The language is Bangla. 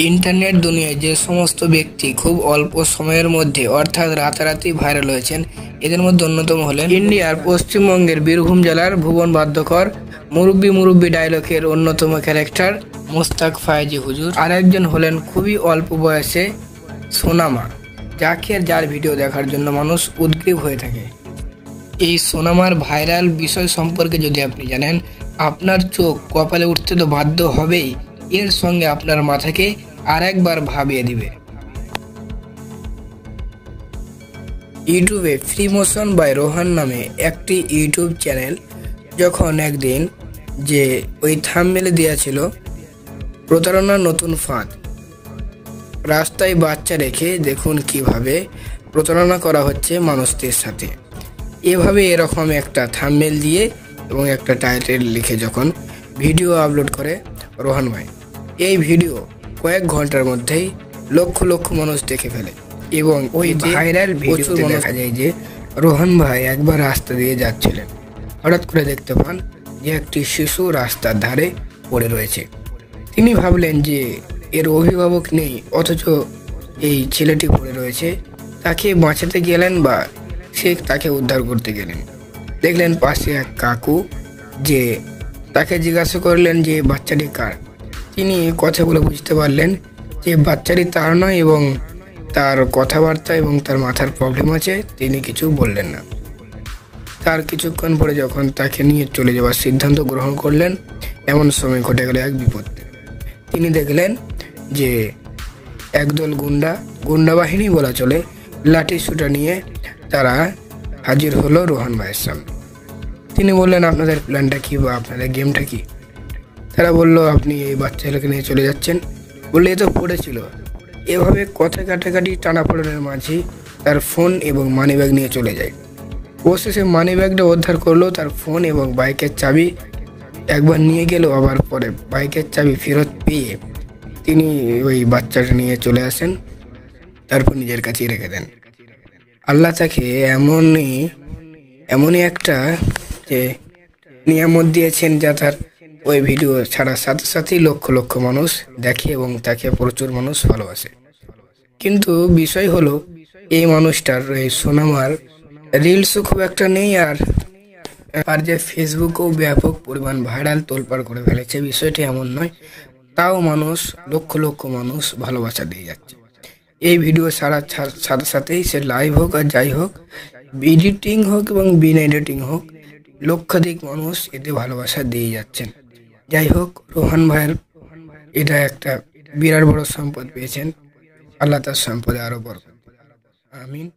ইন্টারনেট দুনিয়ায় যে সমস্ত ব্যক্তি খুব অল্প সময়ের মধ্যে অর্থাৎ রাতারাতি ভাইরাল হয়েছেন, এদের মধ্যে অন্যতম হলেন ইন্ডিয়ার পশ্চিমবঙ্গের বীরভূম জেলার ভুবন বাদ্যকর মুরব্বি মুরব্বি ডায়লগের অন্যতম ক্যারেক্টার মোস্তাক ফায়েজি হুজুর। আর একজন হলেন খুবই অল্প বয়সে সোনামা, যার ভিডিও দেখার জন্য মানুষ উদগ্রীব হয়ে থাকে। এই সোনামার ভাইরাল বিষয় সম্পর্কে যদি আপনি জানেন, আপনার চোখ কপালে উঠতে তো বাধ্য হবেই, এর সঙ্গে আপনার মাথাকে আরেকবার ভাবিয়ে দিবে। ইউটিউবে ফ্রি মোশন বাই রোহান নামে একটি ইউটিউব চ্যানেল যখন একদিন যে ওই থাম্বনেলে দেওয়া ছিল প্রতারণার নতুন ফাঁদ, রাস্তায় বাচ্চা রেখে দেখুন কিভাবে প্রতারণা করা হচ্ছে মানুষদের সাথে, এভাবে এরকম একটা থাম্বনেল দিয়ে এবং একটা টাইটেল লিখে যখন ভিডিও আপলোড করে রোহান ভাই, এই ভিডিও কয়েক ঘন্টার মধ্যেই লক্ষ লক্ষ মানুষ দেখে ফেলে এবং ওই ভাইরাল ভিডিওতে দেখা যায় যে রোহান ভাই একবার রাস্তা দিয়ে যাচ্ছিলেন, হঠাৎ করে দেখতে পান যে একটি শিশু রাস্তার ধারে পড়ে রয়েছে। তিনি ভাবলেন যে এর অভিভাবক নেই, অথচ এই ছেলেটি পড়ে রয়েছে, তাকে বাঁচাতে গেলেন বা তাকে উদ্ধার করতে গেলেন। দেখলেন পাশে এক কাকু, যে তাকে জিজ্ঞাসা করলেন যে বাচ্চাটি কার। তিনি কথাগুলো বুঝতে পারলেন যে বাচ্চাটি তার নয় এবং তার কথাবার্তা এবং তার মাথার প্রবলেম আছে, তিনি কিছু বললেন না। তার কিছুক্ষণ পরে যখন তাকে নিয়ে চলে যাওয়ার সিদ্ধান্ত গ্রহণ করলেন, এমন সময় ঘটে গেল এক বিপদ। তিনি দেখলেন যে একদল গুন্ডা বাহিনী বলা চলে, লাঠি সুটা নিয়ে তারা হাজির হলো রোহান ভাইয়ের সামনে। তিনি বললেন, আপনাদের প্ল্যানটা কি বা আপনাদের গেমটা কি? তারা বলল, আপনি এই বাচ্চাটাকে নিয়ে চলে যাচ্ছেন। বললে, এ তো পড়েছিল। এভাবে কথা কাটাকাটি টানাপোড়েনের মাঝে তার ফোন এবং মানি ব্যাগ নিয়ে চলে যায়। অবশেষে মানি ব্যাগটা উদ্ধার করলো, তার ফোন এবং বাইকের চাবি একবার নিয়ে গেল, আবার পরে বাইকের চাবি ফেরত পেয়ে তিনি ওই বাচ্চাটা নিয়ে চলে আসেন, তারপর নিজের কাছেই রেখে দেন। আল্লাহ তাকে এমনই একটা যে নিয়ামত দিয়েছেন, যা তার ওই ভিডিও ছাড়ার সাথে সাথেই লক্ষ লক্ষ মানুষ দেখে এবং তাকে প্রচুর মানুষ ভালোবাসে। কিন্তু বিষয় হলো, এই মানুষটার এই সোনামার রিলসও খুব একটা নেই, আর যে ফেসবুকেও ব্যাপক পরিমাণ ভাইরাল তোলপাড় করে ফেলেছে, বিষয়টি এমন নয়। তাও মানুষ লক্ষ লক্ষ মানুষ ভালোবাসা দিয়ে যাচ্ছে। এই ভিডিও ছাড়ার সাথে সাথেই সে লাইভ হোক আর যাই হোক, এডিটিং হোক এবং বিনা এডিটিং হোক, লক্ষাধিক মানুষ এতে ভালোবাসা দিয়ে যাচ্ছেন। যাই হোক, রোহান ভাইয়ের এটা একটা বিরাট বড় সম্পদ পেয়েছেন। আল্লাহ তার সম্পদে আরো বরকত। আমিন।